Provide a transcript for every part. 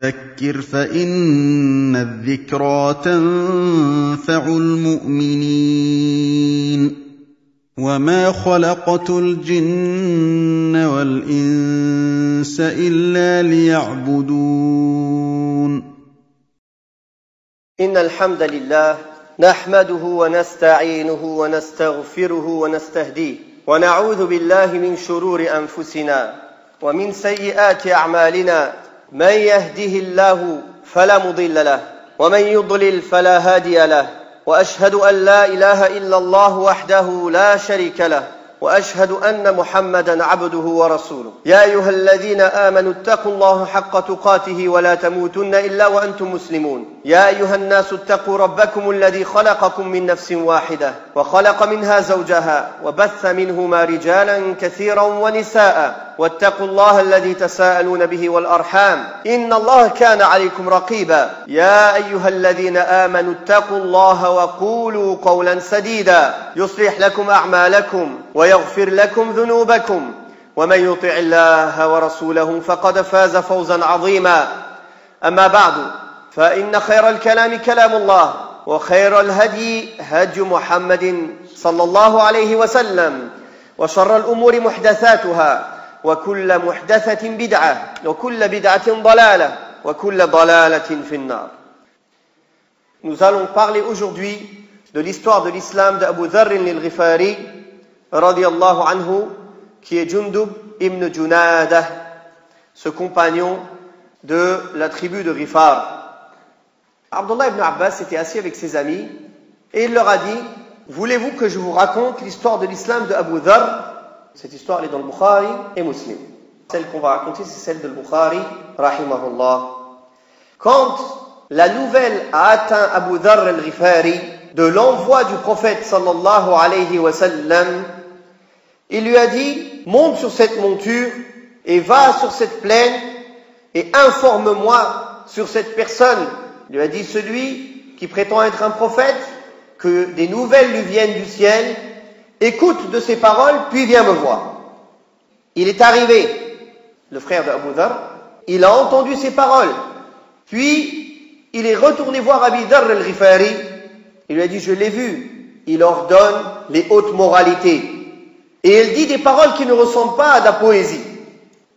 فذكر فإن الذكرى تنفع المؤمنين وما خلقت الجن والإنس إلا ليعبدون إن الحمد لله نحمده ونستعينه ونستغفره ونستهديه ونعوذ بالله من شرور أنفسنا ومن سيئات أعمالنا من يهده الله فلا مضل له ومن يضلل فلا هادي له وأشهد أن لا إله إلا الله وحده لا شريك له وأشهد أن محمدا عبده ورسوله يا أيها الذين آمنوا اتقوا الله حق تقاته ولا تموتن إلا وأنتم مسلمون يا أيها الناس اتقوا ربكم الذي خلقكم من نفس واحدة وخلق منها زوجها وبث منهما رجالا كثيرا ونساء واتقوا الله الذي تساءلون به والأرحام إن الله كان عليكم رقيبا يا أيها الذين آمنوا اتقوا الله وقولوا قولا سديدا يصلح لكم أعمالكم ويغفر لكم ذنوبكم ومن يطع الله ورسوله فقد فاز فوزا عظيما أما بعد فإن خير الكلام كلام الله وخير الهدي هدي محمد صلى الله عليه وسلم وشر الأمور محدثاتها وكل محدثة بدعة وكل بدعة ضلالة وكل ضلالة في النار. Nous allons parler aujourd'hui de l'histoire de l'islam d'Abu Dharr al-Ghifari radiyallahu anhu, qui est Jundub ibn Junadah, ce compagnon de la tribu de Ghifar. Abdullah ibn Abbas était assis avec ses amis et il leur a dit: voulez-vous que je vous raconte l'histoire de l'islam de Abu Dharr? Cette histoire elle est dans le Bukhari et Muslim. Celle qu'on va raconter, c'est celle de Bukhari, rahimahullah. Quand la nouvelle a atteint Abu Dharr al-Ghifari de l'envoi du prophète sallallahu alayhi wa sallam, il lui a dit: monte sur cette monture et va sur cette plaine et informe-moi sur cette personne. Il lui a dit: celui qui prétend être un prophète, que des nouvelles lui viennent du ciel, écoute de ses paroles, puis viens me voir. Il est arrivé, le frère d'Abu Dharr, il a entendu ses paroles, puis il est retourné voir Abu Dharr al-Ghifari, il lui a dit: je l'ai vu, il ordonne les hautes moralités, et il dit des paroles qui ne ressemblent pas à de la poésie.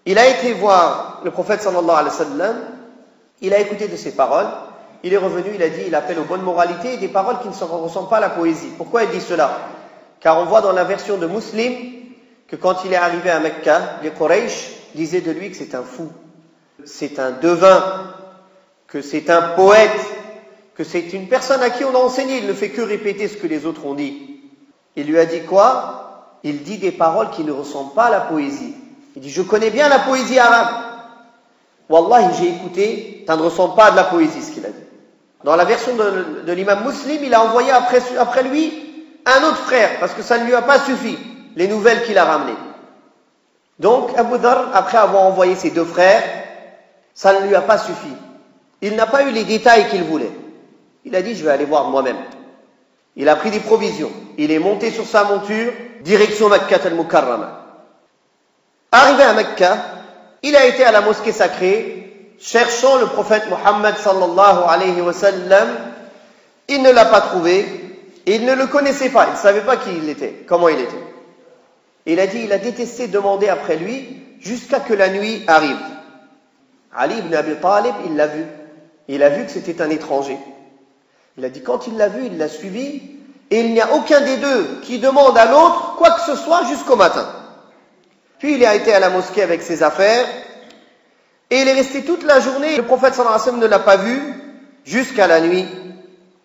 Il a été voir le prophète sallallahu alayhi wa sallam, il a écouté de ses paroles, il est revenu, il a dit, il appelle aux bonnes moralités et des paroles qui ne ressemblent pas à la poésie. Pourquoi il dit cela? Car on voit dans la version de Muslim que quand il est arrivé à Mecca, les Quraysh disaient de lui que c'est un fou, c'est un devin, que c'est un poète, que c'est une personne à qui on a enseigné, il ne fait que répéter ce que les autres ont dit. Il lui a dit quoi? Il dit des paroles qui ne ressemblent pas à la poésie. Il dit: je connais bien la poésie arabe. Wallahi, j'ai écouté, ça ne ressemble pas à de la poésie ce qu'il a dit. Dans la version de l'imam Muslim, il a envoyé après lui un autre frère, parce que ça ne lui a pas suffi, les nouvelles qu'il a ramenées. Donc Abu Dharr, après avoir envoyé ses deux frères, ça ne lui a pas suffi. Il n'a pas eu les détails qu'il voulait. Il a dit: je vais aller voir moi-même. Il a pris des provisions. Il est monté sur sa monture, direction Makkah al-Mukarrama. Arrivé à Mecca, il a été à la mosquée sacrée, cherchant le prophète Muhammad sallallahu alayhi wa sallam. Il ne l'a pas trouvé, et il ne le connaissait pas, il ne savait pas qui il était, comment il était. Il a dit, il a détesté demander après lui, jusqu'à que la nuit arrive. Ali ibn Abi Talib, il l'a vu. Il a vu que c'était un étranger. Il a dit, quand il l'a vu, il l'a suivi, et il n'y a aucun des deux qui demande à l'autre quoi que ce soit jusqu'au matin. Puis il a été à la mosquée avec ses affaires, et il est resté toute la journée. Le prophète sallallahu alayhi wa sallam ne l'a pas vu jusqu'à la nuit.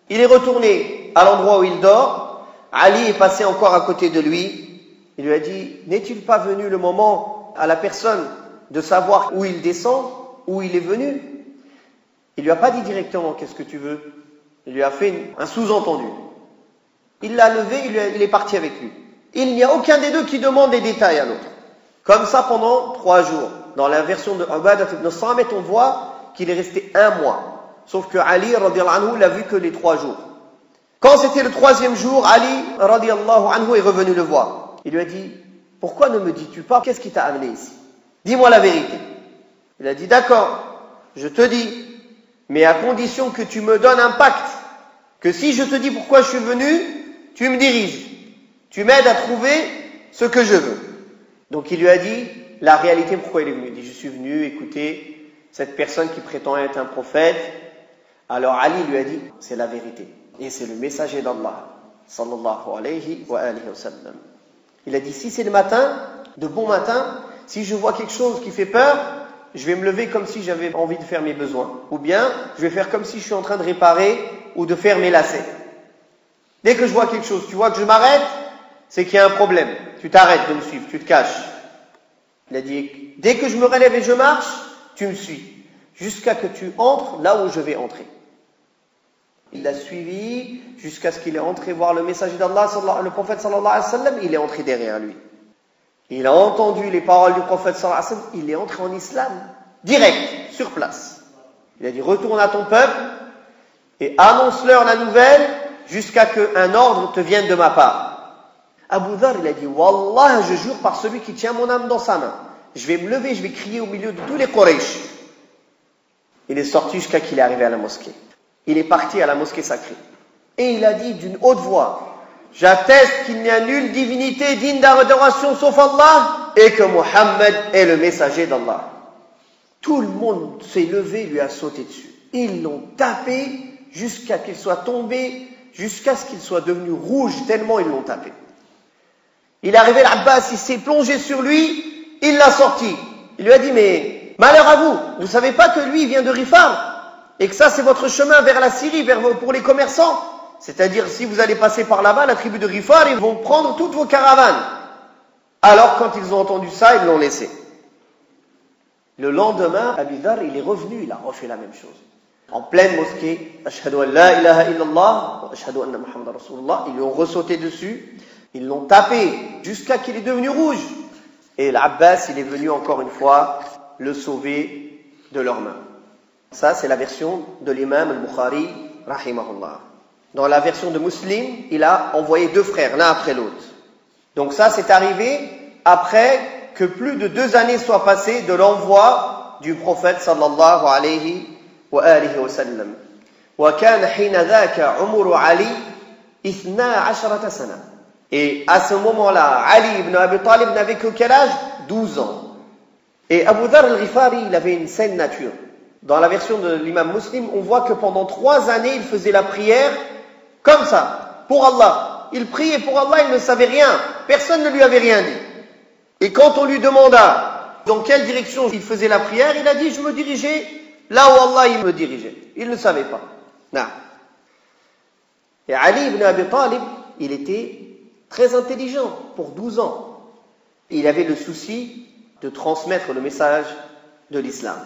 Il est retourné à l'endroit où il dort. Ali est passé encore à côté de lui. Il lui a dit: n'est-il pas venu le moment à la personne de savoir où il descend, où il est venu? Il lui a pas dit directement: qu'est-ce que tu veux? Il lui a fait un sous-entendu. Il l'a levé, il est parti avec lui. Il n'y a aucun des deux qui demande des détails à l'autre. Comme ça pendant 3 jours. Dans la version de Ubadah ibn Samit, on voit qu'il est resté 1 mois. Sauf que Ali radiyallahu anhu l'a vu que les 3 jours. Quand c'était le 3e jour, Ali radiyallahu anhu est revenu le voir. Il lui a dit: pourquoi ne me dis-tu pas qu'est-ce qui t'a amené ici? Dis-moi la vérité. Il a dit: d'accord, je te dis, mais à condition que tu me donnes un pacte, que si je te dis pourquoi je suis venu, tu me diriges, tu m'aides à trouver ce que je veux. Donc il lui a dit la réalité pourquoi il est venu. Il dit, je suis venu écouter cette personne qui prétend être un prophète. Alors Ali lui a dit, c'est la vérité. Et c'est le messager d'Allah, sallallahu alayhi wa alihi wa sallam. Il a dit, si c'est le matin, de bon matin, si je vois quelque chose qui fait peur, je vais me lever comme si j'avais envie de faire mes besoins. Ou bien, je vais faire comme si je suis en train de réparer ou de faire mes lacets. Dès que je vois quelque chose, tu vois que je m'arrête, c'est qu'il y a un problème. Tu t'arrêtes de me suivre, tu te caches. Il a dit, dès que je me relève et je marche, tu me suis. Jusqu'à que tu entres là où je vais entrer. Il l'a suivi jusqu'à ce qu'il est entré voir le messager d'Allah, le prophète sallallahu alayhi wa sallam, il est entré derrière lui. Il a entendu les paroles du prophète sallallahu alayhi wa sallam, il est entré en islam, direct, sur place. Il a dit, retourne à ton peuple et annonce-leur la nouvelle jusqu'à qu'un ordre te vienne de ma part. Abu Dhar, il a dit, Wallah, je jure par celui qui tient mon âme dans sa main. Je vais me lever, je vais crier au milieu de tous les Quraysh. Il est sorti jusqu'à qu'il est arrivé à la mosquée. Il est parti à la mosquée sacrée. Et il a dit d'une haute voix, j'atteste qu'il n'y a nulle divinité digne d'adoration sauf Allah et que Muhammad est le messager d'Allah. Tout le monde s'est levé, lui a sauté dessus. Ils l'ont tapé jusqu'à qu'il soit tombé, jusqu'à ce qu'il soit devenu rouge, tellement ils l'ont tapé. Il est arrivé, l'Abbas, il s'est plongé sur lui, il l'a sorti. Il lui a dit, mais malheur à vous, vous ne savez pas que lui vient de Rifar et que ça c'est votre chemin vers la Syrie, pour les commerçants. C'est-à-dire, si vous allez passer par là-bas, la tribu de Rifar, ils vont prendre toutes vos caravanes. Alors, quand ils ont entendu ça, ils l'ont laissé. Le lendemain, Abu Dhar, il est revenu, il a refait la même chose. En pleine mosquée, Ashhadu an la ilaha illallah, wa ashhadu anna Muhammadan Rasulullah, ils lui ont ressauté dessus, ils l'ont tapé jusqu'à qu'il est devenu rouge. Et l'Abbas, il est venu encore une fois le sauver de leurs mains. Ça, c'est la version de l'imam al-Bukhari, rahimahullah. Dans la version de Muslim, il a envoyé deux frères, l'un après l'autre. Donc ça, c'est arrivé après que plus de 2 années soient passées de l'envoi du prophète sallallahu alayhi wa alihi wa sallam. وَكَانَ حِينَ ذَاكَ عُمُرُ عَلِي 12 سَنَةً. Et à ce moment-là, Ali ibn Abi Talib n'avait que quel âge? 12 ans. Et Abu Dhar al-Ghifari, il avait une saine nature. Dans la version de l'imam Muslim, on voit que pendant 3 années, il faisait la prière comme ça, pour Allah. Il priait pour Allah, il ne savait rien. Personne ne lui avait rien dit. Et quand on lui demanda dans quelle direction il faisait la prière, il a dit, je me dirigeais là où Allah il me dirigeait. Il ne savait pas. Non. Et Ali ibn Abi Talib, il était très intelligent pour 12 ans. Il avait le souci de transmettre le message de l'islam.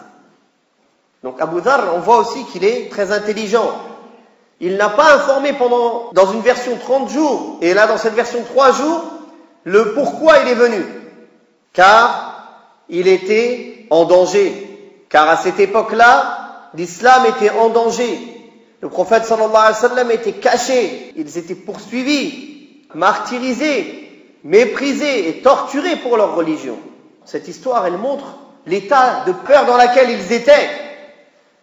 Donc Abu Dhar, on voit aussi qu'il est très intelligent. Il n'a pas informé dans une version 30 jours, et là dans cette version 3 jours, le pourquoi il est venu. Car il était en danger. Car à cette époque-là, l'islam était en danger. Le prophète sallallahu alayhi wa sallam était caché. Ils étaient poursuivis, martyrisés, méprisés et torturés pour leur religion. Cette histoire, elle montre l'état de peur dans lequel ils étaient.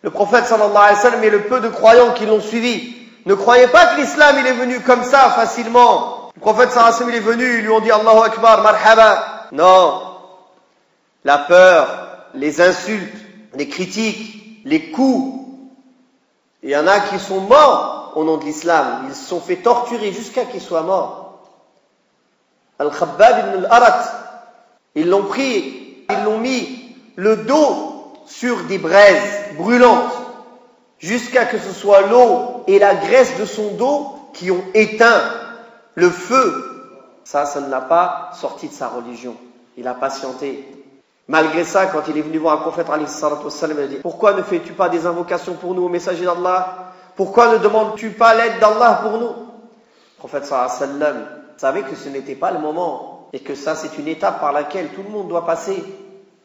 Le prophète sallallahu alayhi wa sallam et le peu de croyants qui l'ont suivi ne croyaient pas que l'islam il est venu comme ça facilement. Le prophète sallallahu alayhi wa sallam il est venu, ils lui ont dit Allahu Akbar, marhaba. Non. La peur, les insultes, les critiques, les coups. Il y en a qui sont morts au nom de l'islam. Ils se sont fait torturer jusqu'à qu'ils soient morts. Al-Khabbab ibn al-Arat, ils l'ont pris, ils l'ont mis le dos sur des braises brûlantes, jusqu'à que ce soit l'eau et la graisse de son dos qui ont éteint le feu. Ça ne l'a pas sorti de sa religion. Il a patienté. Malgré ça, quand il est venu voir le prophète, il a dit, pourquoi ne fais-tu pas des invocations pour nous au messager d'Allah? Pourquoi ne demandes-tu pas l'aide d'Allah pour nous? Le prophète savait que ce n'était pas le moment, et que ça c'est une étape par laquelle tout le monde doit passer.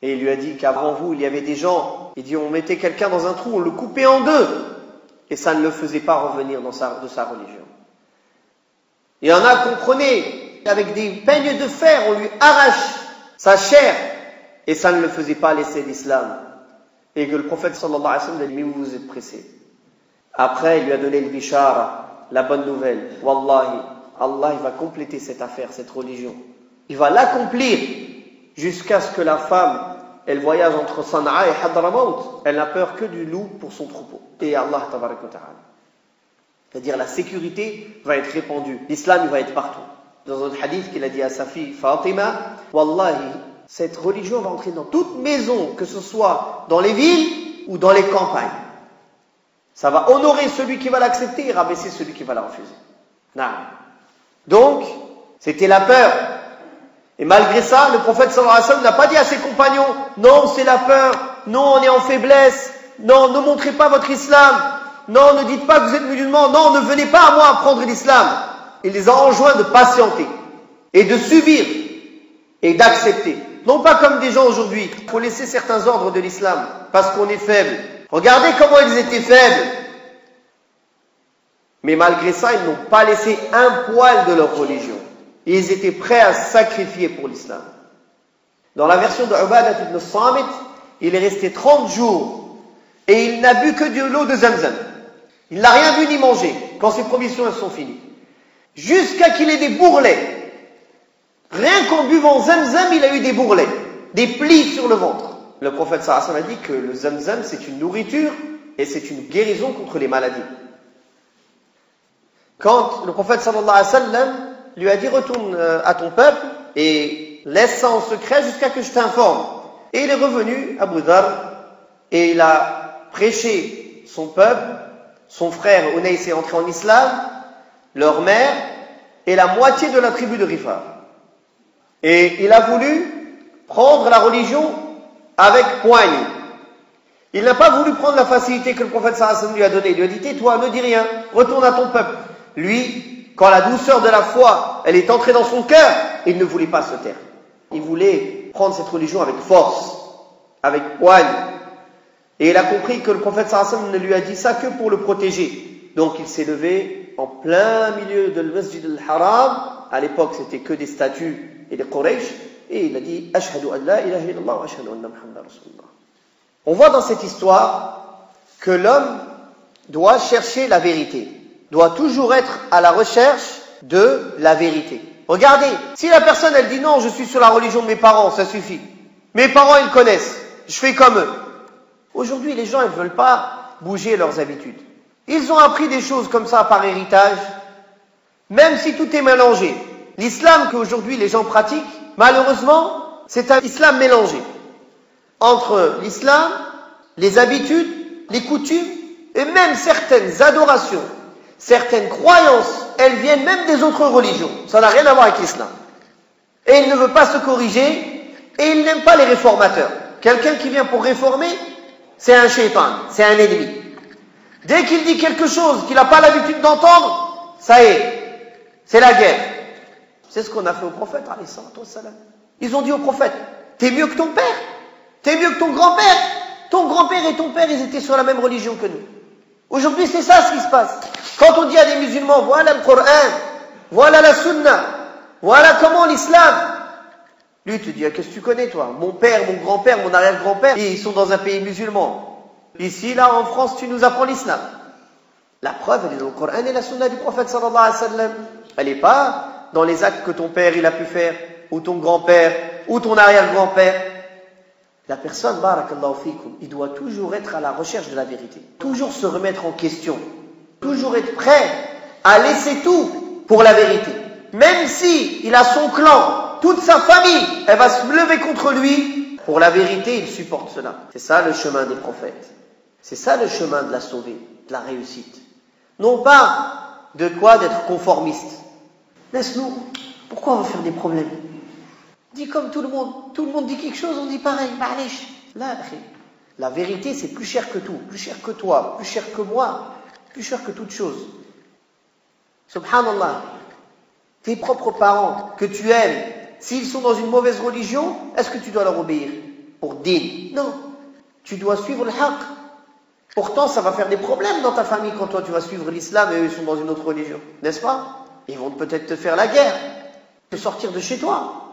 Et il lui a dit qu'avant vous, il y avait des gens, il dit on mettait quelqu'un dans un trou, on le coupait en deux, et ça ne le faisait pas revenir de sa religion. Il y en a qu'on prenait avec des peignes de fer, on lui arrache sa chair, et ça ne le faisait pas laisser l'islam. et que le prophète sallallahu alayhi wa sallam lui a dit, mais vous êtes pressé. Après, il lui a donné le bishara, la bonne nouvelle. Wallahi, Allah il va compléter cette affaire, cette religion. Il va l'accomplir jusqu'à ce que la femme, elle voyage entre Sana'a et Hadramaut. Elle n'a peur que du loup pour son troupeau. Et Allah tabaraka wa ta'ala. C'est-à-dire la sécurité va être répandue. L'islam il va être partout. Dans un hadith qu'il a dit à sa fille Fatima, Wallahi, cette religion va entrer dans toute maison, que ce soit dans les villes ou dans les campagnes. Ça va honorer celui qui va l'accepter et rabaisser celui qui va la refuser. Non. Donc, c'était la peur. Et malgré ça, le prophète sallallahu alayhi wa sallam n'a pas dit à ses compagnons, non, c'est la peur, non, on est en faiblesse, non, ne montrez pas votre islam, non, ne dites pas que vous êtes musulmans, non, ne venez pas à moi apprendre l'islam. Il les a enjoints de patienter et de subir et d'accepter. Non pas comme des gens aujourd'hui, il faut laisser certains ordres de l'islam parce qu'on est faible. Regardez comment ils étaient faibles. Mais malgré ça, ils n'ont pas laissé un poil de leur religion. Ils étaient prêts à sacrifier pour l'islam. Dans la version de Ubadah ibn Samit, il est resté 30 jours et il n'a bu que de l'eau de Zamzam. Il n'a rien bu ni mangé quand ses provisions elles sont finies. Jusqu'à qu'il ait des bourrelets. Rien qu'en buvant Zamzam, il a eu des bourrelets, des plis sur le ventre. Le prophète sallallahu alayhi wa sallam a dit que le Zamzam c'est une nourriture et c'est une guérison contre les maladies. Quand le prophète sallallahu alayhi wa sallam lui a dit retourne à ton peuple et laisse ça en secret jusqu'à que je t'informe. Et il est revenu à Abu Dharr et il a prêché son peuple, son frère Unais est entré en islam, leur mère et la moitié de la tribu de Rifar. Et il a voulu prendre la religion avec poigne. Il n'a pas voulu prendre la facilité que le prophète sallallahu alayhi wa sallam lui a donnée. Il lui a dit tais-toi, ne dis rien, retourne à ton peuple. Lui, quand la douceur de la foi, elle est entrée dans son cœur, il ne voulait pas se taire. Il voulait prendre cette religion avec force, avec poigne. Et il a compris que le prophète sallallahu alayhi wa sallam ne lui a dit ça que pour le protéger. Donc il s'est levé en plein milieu de Masjid al-Haram. À l'époque, c'était que des statues et des Quraysh. Et il a dit Ashhadu an la ilaha illallah wa ashhadu anna Muhammadan Rasulullah. On voit dans cette histoire que l'homme doit chercher la vérité, doit toujours être à la recherche de la vérité. Regardez, si la personne elle dit non, je suis sur la religion de mes parents, ça suffit. Mes parents ils connaissent, je fais comme eux. Aujourd'hui les gens ils ne veulent pas bouger leurs habitudes. Ils ont appris des choses comme ça par héritage, même si tout est mélangé. L'islam qu'aujourd'hui les gens pratiquent, malheureusement, c'est un islam mélangé. Entre l'islam, les habitudes, les coutumes, et même certaines adorations, certaines croyances, elles viennent même des autres religions. Ça n'a rien à voir avec l'islam. Et il ne veut pas se corriger, et il n'aime pas les réformateurs. Quelqu'un qui vient pour réformer, c'est un shaitan, c'est un ennemi. Dès qu'il dit quelque chose qu'il n'a pas l'habitude d'entendre, ça y est, c'est la guerre. C'est ce qu'on a fait au prophète, alayhi salatu wassalam. Ils ont dit au prophète, t'es mieux que ton père, t'es mieux que ton grand-père. Ton grand-père et ton père, ils étaient sur la même religion que nous. Aujourd'hui, c'est ça ce qui se passe. Quand on dit à des musulmans, voilà le Coran, voilà la Sunna, voilà comment l'islam. Lui, te dit, qu'est-ce que tu connais, toi? Mon père, mon grand-père, mon arrière-grand-père, ils sont dans un pays musulman. Ici, là, en France, tu nous apprends l'islam. La preuve, elle est dans le Coran et la Sunna du prophète sallallahu alayhi wa sallam. Elle n'est pas dans les actes que ton père, il a pu faire, ou ton grand-père, ou ton arrière-grand-père. La personne, barakallahu fikum, il doit toujours être à la recherche de la vérité. Toujours se remettre en question. Toujours être prêt à laisser tout pour la vérité. Même si il a son clan, toute sa famille, elle va se lever contre lui. Pour la vérité, il supporte cela. C'est ça le chemin des prophètes. C'est ça le chemin de la sauvée, de la réussite. Non pas de quoi d'être conformiste. Laisse-nous, pourquoi on va faire des problèmes? Dis comme tout le monde dit quelque chose, on dit pareil, ma'alish. La vérité c'est plus cher que tout, plus cher que toi, plus cher que moi, plus cher que toute chose. Subhanallah, tes propres parents que tu aimes, s'ils sont dans une mauvaise religion, est-ce que tu dois leur obéir pour din? Non, tu dois suivre le haqq. Pourtant ça va faire des problèmes dans ta famille quand toi tu vas suivre l'islam et eux ils sont dans une autre religion, n'est-ce pas? Ils vont peut-être te faire la guerre, te sortir de chez toi.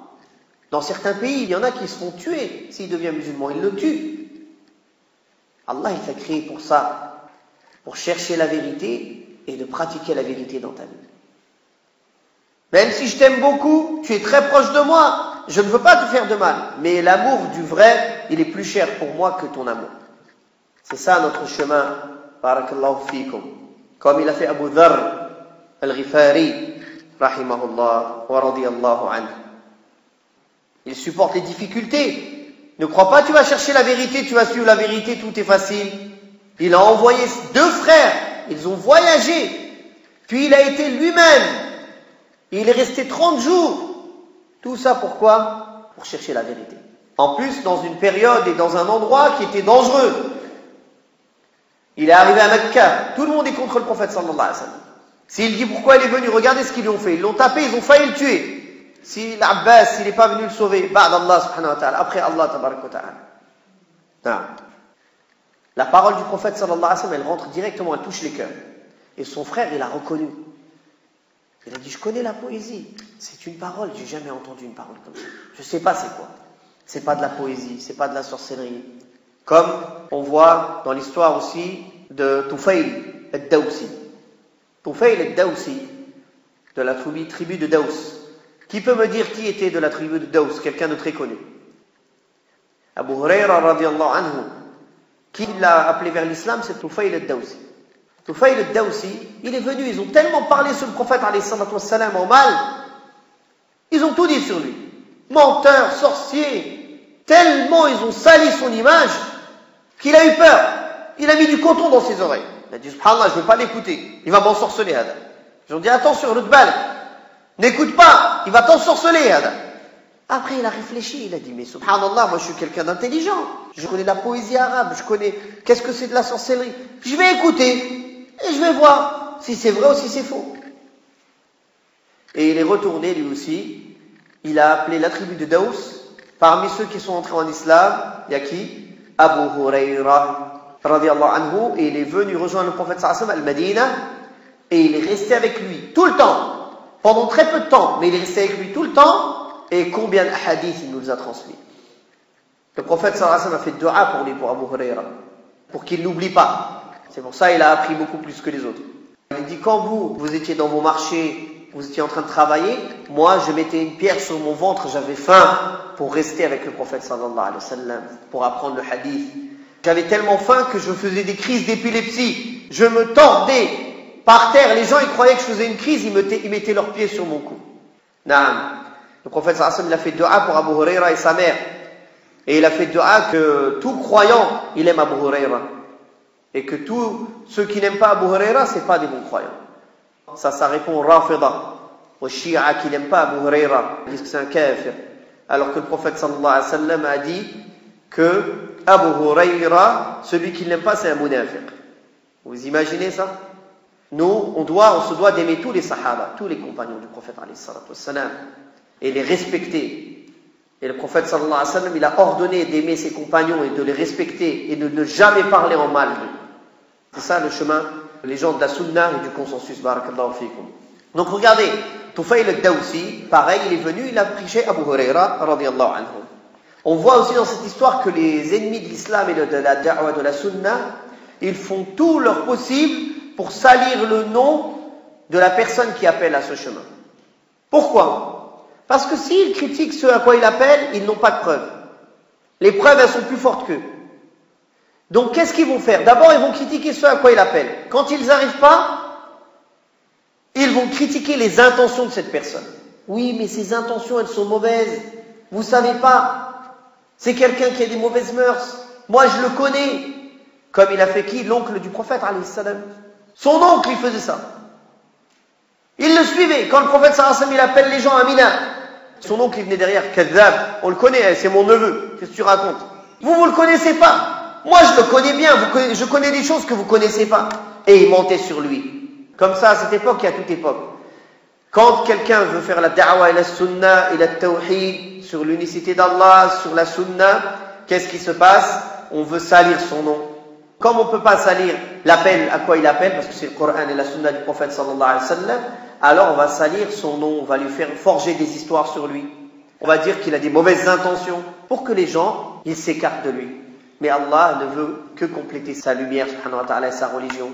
Dans certains pays, il y en a qui se font tuer s'ils deviennent musulmans, ils le tuent. Allah il t'a créé pour ça, pour chercher la vérité et de pratiquer la vérité dans ta vie. Même si je t'aime beaucoup, tu es très proche de moi, je ne veux pas te faire de mal, mais l'amour du vrai, il est plus cher pour moi que ton amour. C'est ça notre chemin, barakallahu fikum. Comme il a fait Abu Dharr al-Ghifari, rahimahullah wa radiyallahu anhu. Il supporte les difficultés. Ne crois pas que tu vas chercher la vérité, tu vas suivre la vérité, tout est facile. Il a envoyé 2 frères, ils ont voyagé, puis il a été lui-même. Il est resté 30 jours. Tout ça pourquoi? Pour chercher la vérité. En plus, dans une période et dans un endroit qui était dangereux. Il est arrivé à Mecca. Tout le monde est contre le prophète sallallahu alayhi wa sallam. S'il dit pourquoi il est venu, regardez ce qu'ils lui ont fait. Ils l'ont tapé, ils ont failli le tuer. Si l'Abbas, s'il n'est pas venu le sauver, ba'd Allah subhanahu wa ta'ala, après Allah tabarak wa ta'ala. La parole du prophète sallallahu alayhi wa sallam, elle rentre directement, elle touche les cœurs. Et son frère, il a reconnu. Il a dit, je connais la poésie. C'est une parole, j'ai jamais entendu une parole comme ça. Je sais pas c'est quoi. C'est pas de la poésie, c'est pas de la sorcellerie. Comme on voit dans l'histoire aussi de Tufayl al-Dawsi. Tufayl al-Dawsi, de la tribu de Daws. Qui peut me dire qui était de la tribu de Daws? Quelqu'un de très connu. Abu Huraira radiyallahu anhu. Qui l'a appelé vers l'islam? C'est Tufayl al-Dawsi. Tufayl al-Dawsi, il est venu, ils ont tellement parlé sur le prophète alayhi salatu wassalam en mal, ils ont tout dit sur lui. Menteur, sorcier, tellement ils ont sali son image, qu'il a eu peur. Il a mis du coton dans ses oreilles. Il a dit, subhanallah, je ne veux pas l'écouter, il va m'ensorceler, Hada. Ils ont dit, attention, Rudbal, n'écoute pas, il va t'ensorceler, Hada. Après, il a réfléchi, il a dit, mais subhanallah, moi je suis quelqu'un d'intelligent, je connais la poésie arabe, je connais qu'est-ce que c'est de la sorcellerie. Je vais écouter. Et je vais voir si c'est vrai ou si c'est faux. Et il est retourné lui aussi. Il a appelé la tribu de Daws. Parmi ceux qui sont entrés en islam, il y a qui? Abu Huraira radiyallahu anhu. Et il est venu rejoindre le prophète sallallahu alayhi wa sallam al-Madina. Et il est resté avec lui tout le temps. Pendant très peu de temps. Mais il est resté avec lui tout le temps. Et combien de hadiths il nous a transmis. Le prophète sallallahu alayhi wa sallam a fait dua pour lui, pour Abu Huraira. Pour qu'il n'oublie pas. C'est pour ça qu'il a appris beaucoup plus que les autres. Il dit, quand vous étiez dans vos marchés, vous étiez en train de travailler, moi je mettais une pierre sur mon ventre, j'avais faim pour rester avec le prophète sallallahu alayhi wa sallam, pour apprendre le hadith. J'avais tellement faim que je faisais des crises d'épilepsie. Je me tordais par terre. Les gens ils croyaient que je faisais une crise, ils mettaient leurs pieds sur mon cou. Naam. Le prophète sallallahu alayhi wa sallam il a fait dua pour Abu Huraira et sa mère. Et il a fait dua que tout croyant, il aime Abu Huraira. Et que tous ceux qui n'aiment pas Abu Huraira, ce n'est pas des bons croyants. Ça répond au Rafida, au Shia qui n'aiment pas Abu Huraira. Ils disent que c'est un kafir. Alors que le prophète sallallahu alayhi wa sallam a dit que Abu Huraira, celui qui ne l'aime pas, c'est un munafiq. Vous imaginez ça? Nous, on se doit d'aimer tous les sahaba, tous les compagnons du prophète alayhi salatu wassalam, et les respecter. Et le prophète sallallahu alayhi wa sallam, il a ordonné d'aimer ses compagnons et de les respecter et de ne jamais parler en mal d'eux. C'est ça le chemin, les gens de la sunna et du consensus. Barakallahu fikum. Donc regardez, Tufayl al-Dawsi, pareil, il est venu, il a prêché Abu Huraira radiyallahu anhu. On voit aussi dans cette histoire que les ennemis de l'islam et de la da'wa, de la sunna, ils font tout leur possible pour salir le nom de la personne qui appelle à ce chemin. Pourquoi? Parce que s'ils critiquent ceux à quoi il appelle, ils n'ont pas de preuves. Les preuves, elles sont plus fortes qu'eux. Donc, qu'est-ce qu'ils vont faire? D'abord, ils vont critiquer ceux à quoi il appelle. Quand ils n'arrivent pas, ils vont critiquer les intentions de cette personne. Oui, mais ses intentions, elles sont mauvaises. Vous savez pas. C'est quelqu'un qui a des mauvaises mœurs. Moi, je le connais. Comme il a fait qui? L'oncle du prophète, alayhi salam. Son oncle, il faisait ça. Il le suivait. Quand le prophète, sallallahu alayhi wa sallam, il appelle les gens à Mina, son oncle, il venait derrière. Kadhab. On le connaît, c'est mon neveu. Qu'est-ce que tu racontes? Vous le connaissez pas. Moi, je le connais bien. Je connais des choses que vous connaissez pas. Et il mentait sur lui. Comme ça, à cette époque et à toute époque. Quand quelqu'un veut faire la da'wa et la sunna et la tawhid sur l'unicité d'Allah, sur la sunna, qu'est-ce qui se passe? On veut salir son nom. Comme on ne peut pas salir l'appel, à quoi il appelle, parce que c'est le Coran et la sunna du prophète sallallahu alayhi wa sallam, alors on va salir son nom, on va lui faire forger des histoires sur lui. On va dire qu'il a des mauvaises intentions pour que les gens, ils s'écartent de lui. Mais Allah ne veut que compléter sa lumière, subhanahu wa ta'ala, et sa religion.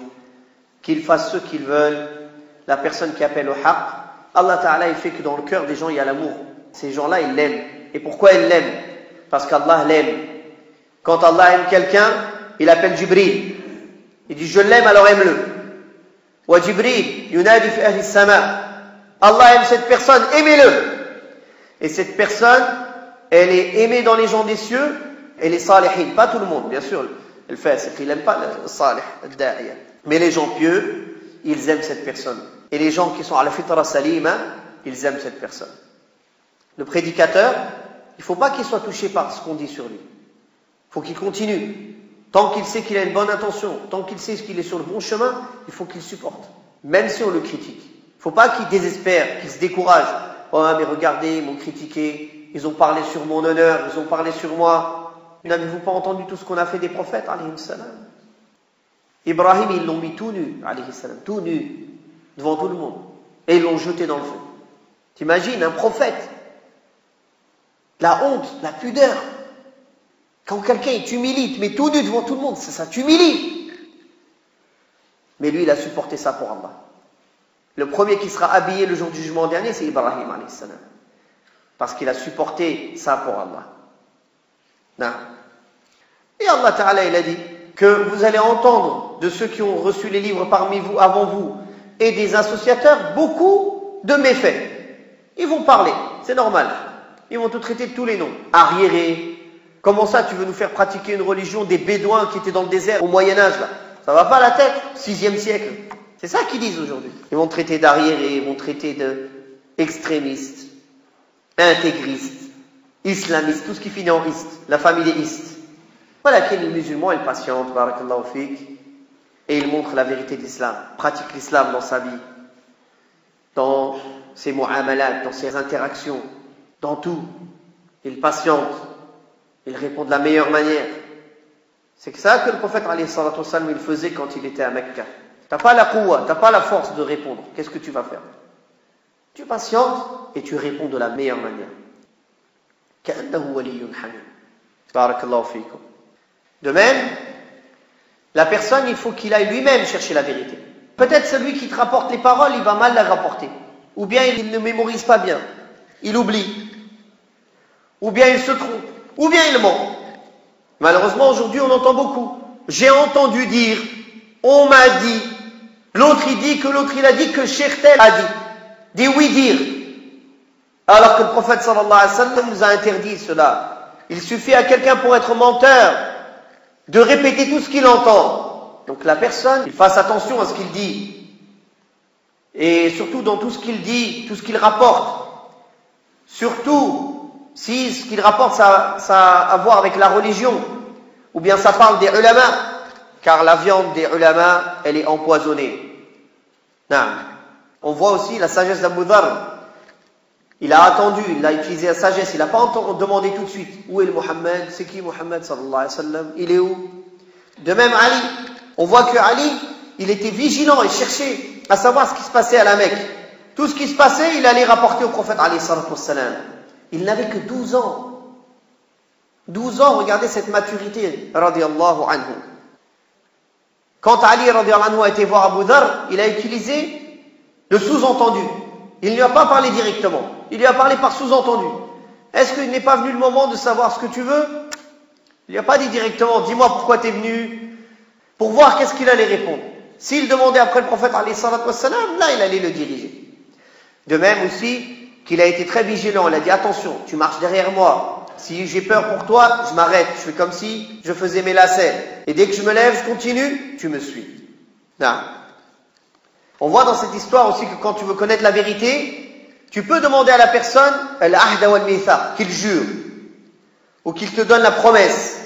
Qu'il fasse ce qu'il veut. La personne qui appelle au haqq, Allah ta'ala, il fait que dans le cœur des gens, il y a l'amour. Ces gens-là, ils l'aiment. Et pourquoi ils l'aiment? Parce qu'Allah l'aime. Quand Allah aime quelqu'un, il appelle Jibril. Il dit, je l'aime, alors aime-le. Wa Jibril, yunadi fi ahli sama. Allah aime cette personne, aimez-le. Et cette personne, elle est aimée dans les gens des cieux, elle est salihin. Pas tout le monde, bien sûr. Le fasiq, il n'aime pas le salih, le da'iya. Mais les gens pieux, ils aiment cette personne. Et les gens qui sont à la fitra salima, ils aiment cette personne. Le prédicateur, il ne faut pas qu'il soit touché par ce qu'on dit sur lui. Il faut qu'il continue. Tant qu'il sait qu'il a une bonne intention, tant qu'il sait qu'il est sur le bon chemin, il faut qu'il supporte. Même si on le critique. Il ne faut pas qu'il désespère, qu'il se décourage. Oh, mais regardez, ils m'ont critiqué, ils ont parlé sur mon honneur, ils ont parlé sur moi. N'avez-vous pas entendu tout ce qu'on a fait des prophètes, alayhi salam? Ibrahim, ils l'ont mis tout nu, alayhi salam, tout nu, devant tout le monde. Et ils l'ont jeté dans le feu. T'imagines, un prophète, la honte, la pudeur. Quand quelqu'un t'humilie, te met tout nu devant tout le monde, ça t'humilie. Mais lui, il a supporté ça pour Allah. Le premier qui sera habillé le jour du jugement dernier, c'est Ibrahim, alayhi salam. Parce qu'il a supporté ça pour Allah. Non. Et Allah Ta'ala, il a dit que vous allez entendre de ceux qui ont reçu les livres parmi vous, avant vous, et des associateurs, beaucoup de méfaits. Ils vont parler, c'est normal. Ils vont te traiter de tous les noms. Arriéré. Comment ça, tu veux nous faire pratiquer une religion des Bédouins qui étaient dans le désert au Moyen-Âge, là? Ça va pas à la tête, 6e siècle. C'est ça qu'ils disent aujourd'hui. Ils vont traiter d'arriérés, ils vont traiter d'extrémistes, intégristes, islamistes, tout ce qui finit en iste, la famille des istes. Voilà quel musulman, il patiente, barakallahu fik, et il montre la vérité de l'islam, pratique l'islam dans sa vie, dans ses mu'amalat, dans ses interactions, dans tout. Il patiente, il répond de la meilleure manière. C'est ça que le prophète alayhi salatu wassalam, il faisait quand il était à Mecca. T'as pas la quwwa, t'as pas la force de répondre. Qu'est-ce que tu vas faire? Tu patientes et tu réponds de la meilleure manière. Ka'annahu waliyyun hamid. Barakallahu fikum. De même, la personne, il faut qu'il aille lui-même chercher la vérité. Peut-être celui qui te rapporte les paroles, il va mal les rapporter. Ou bien il ne mémorise pas bien. Il oublie. Ou bien il se trompe. Ou bien il ment. Malheureusement, aujourd'hui, on entend beaucoup. J'ai entendu dire, on m'a dit, l'autre il dit que l'autre il a dit que Cheikh Tel a dit. Des oui-dire. Alors que le prophète sallallahu alayhi wa sallam nous a interdit cela. Il suffit à quelqu'un pour être menteur de répéter tout ce qu'il entend. Donc la personne, il fasse attention à ce qu'il dit. Et surtout dans tout ce qu'il dit, tout ce qu'il rapporte. Surtout si ce qu'il rapporte ça a à voir avec la religion, ou bien ça parle des ulama, car la viande des ulama, elle est empoisonnée. Non. On voit aussi la sagesse d'Abu Dharr. Il a attendu, il a utilisé la sagesse, il n'a pas demandé tout de suite. Où est le Muhammad? C'est qui Muhammad sallallahu alayhi wa sallam? Il est où? De même Ali. On voit que Ali, il était vigilant et cherchait à savoir ce qui se passait à la Mecque. Tout ce qui se passait, il allait rapporter au prophète alayhi salatu wassalam. Il n'avait que 12 ans. 12 ans, regardez cette maturité, radiyallahu anhu. Quand Ali, radiyallahu anhu, a été voir Abu Dharr, il a utilisé le sous-entendu. Il ne lui a pas parlé directement. Il lui a parlé par sous-entendu. Est-ce qu'il n'est pas venu le moment de savoir ce que tu veux? Il lui a pas dit directement, dis-moi pourquoi tu es venu, pour voir qu'est-ce qu'il allait répondre. S'il demandait après le prophète, alayhi salatu wassalam, là, il allait le diriger. De même aussi, qu'il a été très vigilant. Il a dit, attention, tu marches derrière moi. Si j'ai peur pour toi, je m'arrête. Je fais comme si je faisais mes lacets. Et dès que je me lève, je continue, tu me suis. Non. On voit dans cette histoire aussi que quand tu veux connaître la vérité, tu peux demander à la personne al-ahda wal-mithaq, qu'il jure, ou qu'il te donne la promesse.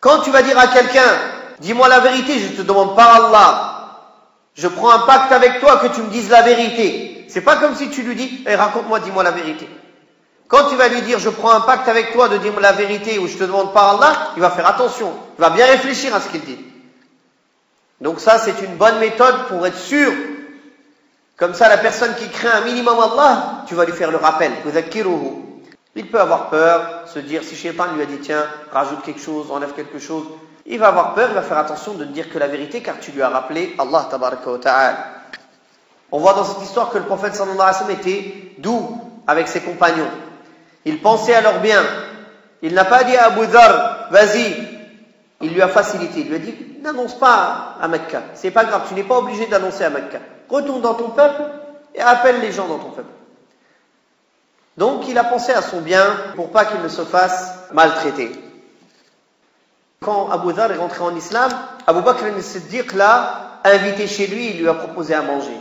Quand tu vas dire à quelqu'un, dis-moi la vérité, je ne te demande pas Allah. Je prends un pacte avec toi que tu me dises la vérité. C'est pas comme si tu lui dis, hey, raconte-moi, dis-moi la vérité. Quand tu vas lui dire, je prends un pacte avec toi de dire la vérité ou je te demande pas Allah, il va faire attention. Il va bien réfléchir à ce qu'il dit. Donc ça, c'est une bonne méthode pour être sûr. Comme ça, la personne qui craint un minimum Allah, tu vas lui faire le rappel. Il peut avoir peur, se dire, si Shaitan lui a dit, tiens, rajoute quelque chose, enlève quelque chose, il va avoir peur, il va faire attention de ne dire que la vérité, car tu lui as rappelé Allah tabaraka wa ta'ala. On voit dans cette histoire que le prophète sallallahu alayhi wa sallam était doux avec ses compagnons. Il pensait à leur bien. Il n'a pas dit à Abu Dharr, vas-y. Il lui a facilité. Il lui a dit, n'annonce pas à Mecca. C'est pas grave, tu n'es pas obligé d'annoncer à Mecca. Retourne dans ton peuple et appelle les gens dans ton peuple. Donc il a pensé à son bien pour pas qu'il ne se fasse maltraiter. Quand Abu Dharr est rentré en islam, Abu Bakr al-Siddiq l'a invité chez lui, il lui a proposé à manger.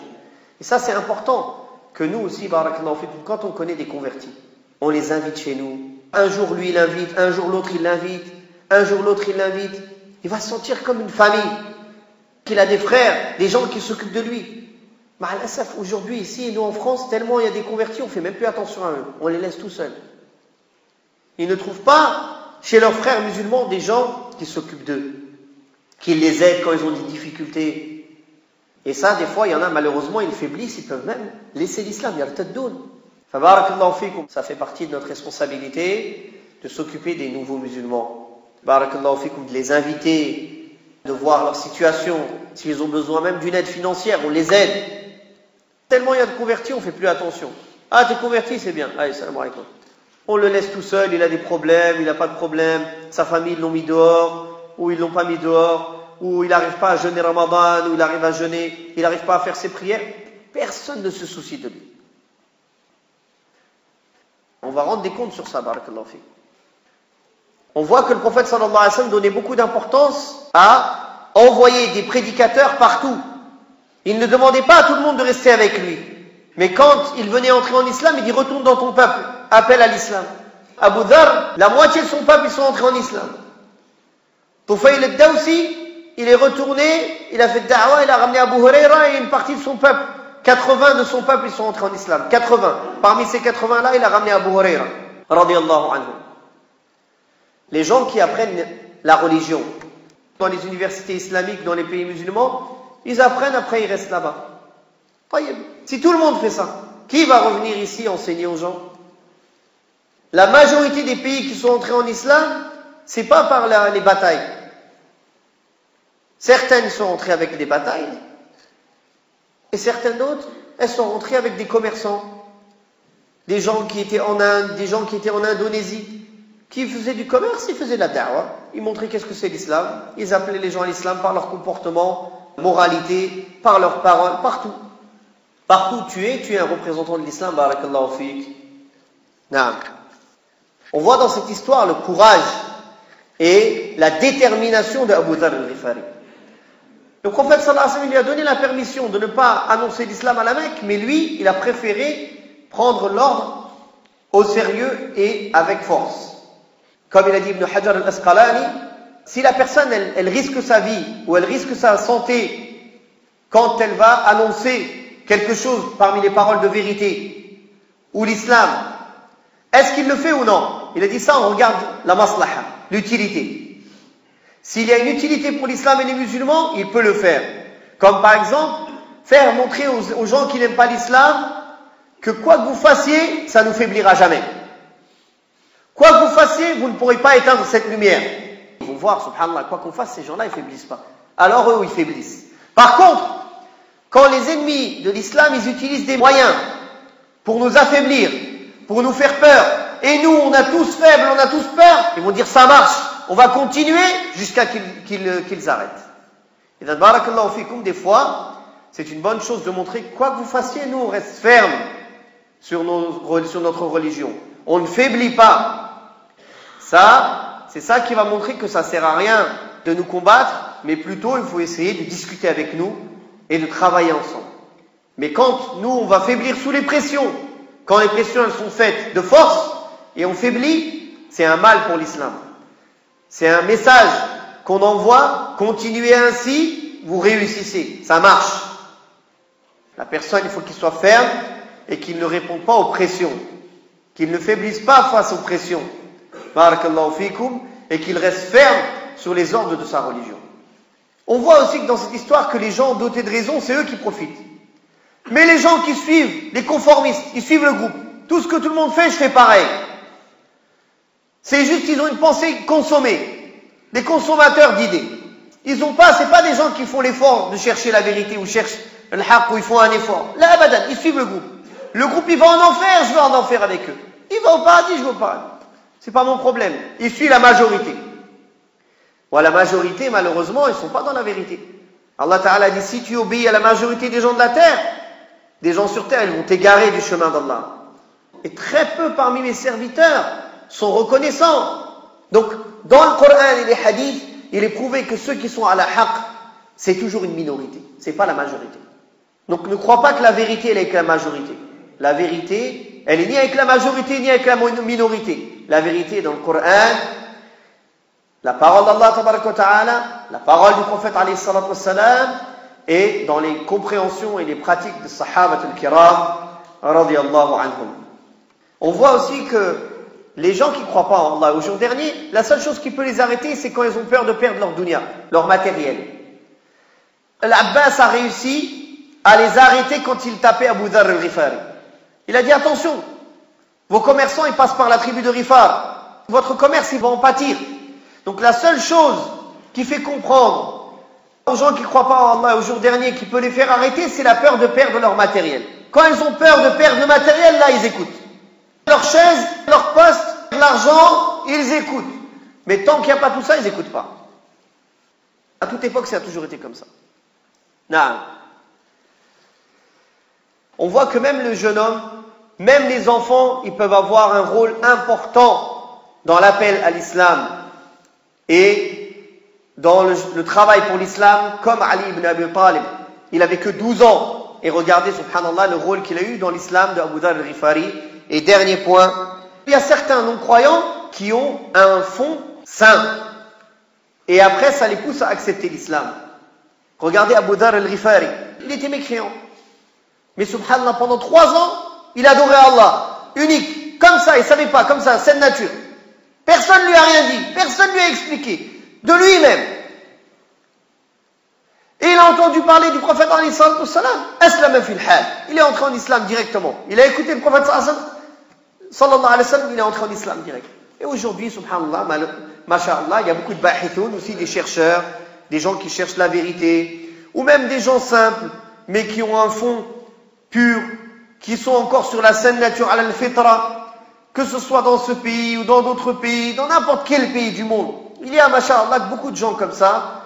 Et ça c'est important que nous aussi, barakallahu fikum, quand on connaît des convertis, on les invite chez nous. Un jour lui il l'invite, un jour l'autre il l'invite, un jour l'autre il l'invite. Il va se sentir comme une famille, qu'il a des frères, des gens qui s'occupent de lui. Mais aujourd'hui ici, nous en France, tellement il y a des convertis, on ne fait même plus attention à eux, on les laisse tout seuls. Ils ne trouvent pas chez leurs frères musulmans des gens qui s'occupent d'eux, qui les aident quand ils ont des difficultés. Et ça, des fois, il y en a, malheureusement, ils faiblissent, ils peuvent même laisser l'islam, il y a le tête d'aune. Barakallahu fikum, ça fait partie de notre responsabilité de s'occuper des nouveaux musulmans. Barakallahu fikum, de les inviter, de voir leur situation. S'ils ont besoin même d'une aide financière, on les aide. Tellement il y a de convertis, on ne fait plus attention. Ah, t'es converti, c'est bien. Allez, salam alaikum. On le laisse tout seul, il a des problèmes, il n'a pas de problème. Sa famille, ils l'ont mis dehors, ou ils l'ont pas mis dehors, ou il n'arrive pas à jeûner Ramadan, ou il arrive à jeûner, il n'arrive pas à faire ses prières. Personne ne se soucie de lui. On va rendre des comptes sur ça, barakallahu fikum. On voit que le prophète sallallahu alayhi wa sallam donnait beaucoup d'importance à envoyer des prédicateurs partout. Il ne demandait pas à tout le monde de rester avec lui. Mais quand il venait entrer en islam, il dit retourne dans ton peuple, appelle à l'islam. Abu Dharr, la moitié de son peuple, ils sont entrés en islam. Tufayl al-Dawsi, il est retourné, il a fait da'wa, il a ramené Abu Huraira et une partie de son peuple. 80 de son peuple, ils sont entrés en islam. 80. Parmi ces 80-là, il a ramené Abu Huraira, radiyallahu anhu. Les gens qui apprennent la religion dans les universités islamiques, dans les pays musulmans, ils apprennent, après ils restent là-bas. Si tout le monde fait ça, qui va revenir ici enseigner aux gens? La majorité des pays qui sont entrés en islam, c'est pas par les batailles. Certaines sont entrées avec des batailles, et certaines d'autres, elles sont rentrées avec des commerçants, des gens qui étaient en Inde, des gens qui étaient en Indonésie, qui faisaient du commerce, ils faisaient de la da'wa, ils montraient qu'est-ce que c'est l'islam, ils appelaient les gens à l'islam par leur comportement, moralité, par leurs paroles, partout. Partout où tu es un représentant de l'islam, barakallahu fiik. Naam. On voit dans cette histoire le courage et la détermination d'Abu Dharr al-Ghifari. Le prophète sallallahu alayhi wa sallam lui a donné la permission de ne pas annoncer l'islam à la Mecque, mais lui, il a préféré prendre l'ordre au sérieux et avec force. Comme il a dit Ibn Hajar al-Asqalani, si la personne, elle risque sa vie ou elle risque sa santé quand elle va annoncer quelque chose parmi les paroles de vérité ou l'islam, est-ce qu'il le fait ou non? Il a dit ça, on regarde la maslaha, l'utilité. S'il y a une utilité pour l'islam et les musulmans, il peut le faire. Comme par exemple, faire montrer aux gens qui n'aiment pas l'islam que quoi que vous fassiez, ça ne nous faiblira jamais. Quoi que vous fassiez, vous ne pourrez pas éteindre cette lumière. Ils vont voir, subhanallah, quoi qu'on fasse, ces gens-là, ils ne faiblissent pas. Alors eux, ils faiblissent. Par contre, quand les ennemis de l'islam, ils utilisent des moyens pour nous affaiblir, pour nous faire peur, et nous, on a tous faibles, on a tous peur, ils vont dire ça marche, on va continuer jusqu'à qu'ils arrêtent. Et dans barakallahu fikum, des fois, c'est une bonne chose de montrer que quoi que vous fassiez, nous, on reste ferme sur notre religion. On ne faiblit pas. Ça, c'est ça qui va montrer que ça sert à rien de nous combattre, mais plutôt il faut essayer de discuter avec nous et de travailler ensemble. Mais quand nous, on va faiblir sous les pressions, quand les pressions elles sont faites de force et on faiblit, c'est un mal pour l'islam. C'est un message qu'on envoie, continuez ainsi, vous réussissez, ça marche. La personne, il faut qu'il soit ferme et qu'il ne réponde pas aux pressions, qu'il ne faiblisse pas face aux pressions, barakallahu fikum, et qu'il reste ferme sur les ordres de sa religion. On voit aussi que dans cette histoire que les gens dotés de raison, c'est eux qui profitent. Mais les gens qui suivent, les conformistes, ils suivent le groupe. Tout ce que tout le monde fait, je fais pareil. C'est juste qu'ils ont une pensée consommée. Des consommateurs d'idées. Ils ont pas, c'est pas des gens qui font l'effort de chercher la vérité ou cherchent le haqq ou ils font un effort. Là, abadan, ils suivent le groupe. Le groupe, il va en enfer, je vais en enfer avec eux. Il va au paradis, je vais au paradis. C'est pas mon problème. Il suit la majorité. Ou la majorité, malheureusement, ils sont pas dans la vérité. Allah Ta'ala dit, si tu obéis à la majorité des gens de la terre, des gens sur terre, ils vont t'égarer du chemin d'Allah. Et très peu parmi mes serviteurs sont reconnaissants. Donc, dans le Coran et les hadiths, il est prouvé que ceux qui sont à la haqq, c'est toujours une minorité. C'est pas la majorité. Donc, ne crois pas que la vérité, elle est avec la majorité. La vérité, elle est ni avec la majorité, ni avec la minorité. La vérité est dans le Coran, la parole d'Allah tabaraka wa ta'ala, la parole du prophète alayhi salatu wassalam, et dans les compréhensions et les pratiques des sahabat al-kiram, radiyallahu anhum. On voit aussi que les gens qui ne croient pas en Allah au jour dernier, la seule chose qui peut les arrêter, c'est quand ils ont peur de perdre leur dunya, leur matériel. Al-Abbas a réussi à les arrêter quand il tapait Abu Dharr al-Ghifari. Il a dit attention, vos commerçants ils passent par la tribu de Ghifar. Votre commerce il va en pâtir. Donc la seule chose qui fait comprendre aux gens qui ne croient pas en Allah au jour dernier, qui peut les faire arrêter, c'est la peur de perdre leur matériel. Quand ils ont peur de perdre le matériel, là ils écoutent. Leur chaise, leur poste, l'argent, ils écoutent. Mais tant qu'il n'y a pas tout ça, ils n'écoutent pas. À toute époque, ça a toujours été comme ça. Non. On voit que même le jeune homme, même les enfants, ils peuvent avoir un rôle important dans l'appel à l'islam et dans le travail pour l'islam, comme Ali ibn Abi Talib. Il avait que 12 ans. Et regardez, subhanallah, le rôle qu'il a eu dans l'islam de Abu Dharr al-Ghifari. Et dernier point, il y a certains non-croyants qui ont un fond sain. Et après, ça les pousse à accepter l'islam. Regardez Abu Dharr al-Ghifari. Il était mécréant. Mais subhanallah, pendant 3 ans, il adorait Allah. Unique. Comme ça, il ne savait pas. Comme ça, saine nature. Personne ne lui a rien dit. Personne ne lui a expliqué. De lui-même. Et il a entendu parler du prophète alayhi salatu wassalam. Aslama fil hal. Il est entré en islam directement. Il a écouté le prophète sallallahu alayhi wa sallam, il est entré en islam direct. Et aujourd'hui, subhanallah, masha'Allah, il y a beaucoup de bahithoun, aussi des chercheurs, des gens qui cherchent la vérité, ou même des gens simples, mais qui ont un fond pur, qui sont encore sur la saine nature al-fitra, que ce soit dans ce pays ou dans d'autres pays, dans n'importe quel pays du monde. Il y a, masha'Allah, beaucoup de gens comme ça.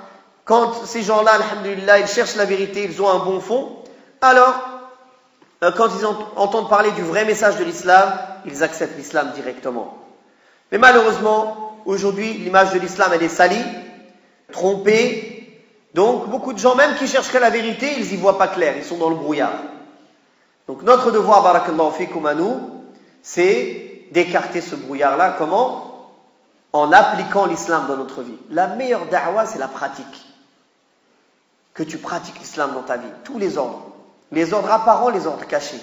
Quand ces gens-là, alhamdulillah, ils cherchent la vérité, ils ont un bon fond, alors, quand ils entendent parler du vrai message de l'islam, ils acceptent l'islam directement. Mais malheureusement, aujourd'hui, l'image de l'islam, elle est salie, trompée. Donc, beaucoup de gens, même qui chercheraient la vérité, ils n'y voient pas clair, ils sont dans le brouillard. Donc, notre devoir, barakallahu fikum à nous, c'est d'écarter ce brouillard-là. Comment? En appliquant l'islam dans notre vie. La meilleure da'wa, c'est la pratique. Que tu pratiques l'islam dans ta vie. Tous les ordres. Les ordres apparents, les ordres cachés.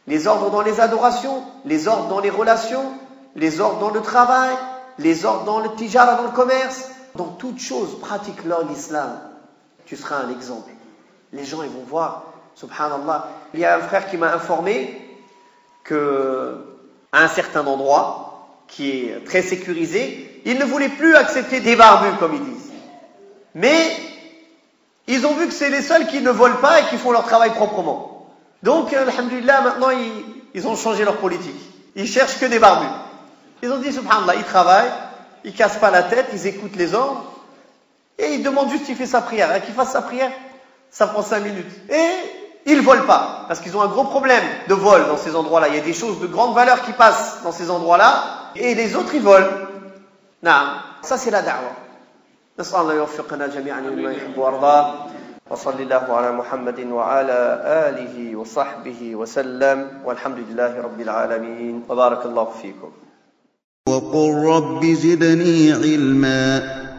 Les ordres dans les adorations, les ordres dans les relations, les ordres dans le travail, les ordres dans le tijara, dans le commerce. Dans toute chose, pratique-leur l'islam. Tu seras un exemple. Les gens, ils vont voir, subhanallah. Il y a un frère qui m'a informé que, à un certain endroit, qui est très sécurisé, ils ne voulaient plus accepter des barbus, comme ils disent. Mais, ils ont vu que c'est les seuls qui ne volent pas et qui font leur travail proprement. Donc, alhamdulillah, maintenant, ils ont changé leur politique. Ils cherchent que des barbus. Ils ont dit, subhanallah, ils travaillent, ils cassent pas la tête, ils écoutent les ordres, et ils demandent juste qu'il fait sa prière. Et qu'il fasse sa prière, ça prend 5 minutes. Et ils ne volent pas, parce qu'ils ont un gros problème de vol dans ces endroits-là. Il y a des choses de grande valeur qui passent dans ces endroits-là, et les autres, ils volent. Non, ça c'est la da'wa. نسأل الله يوفقنا جميعا لما يحب ويرضى وصلى الله على محمد وعلى آله وصحبه وسلم والحمد لله رب العالمين وبارك الله فيكم. وقل رب زدني علما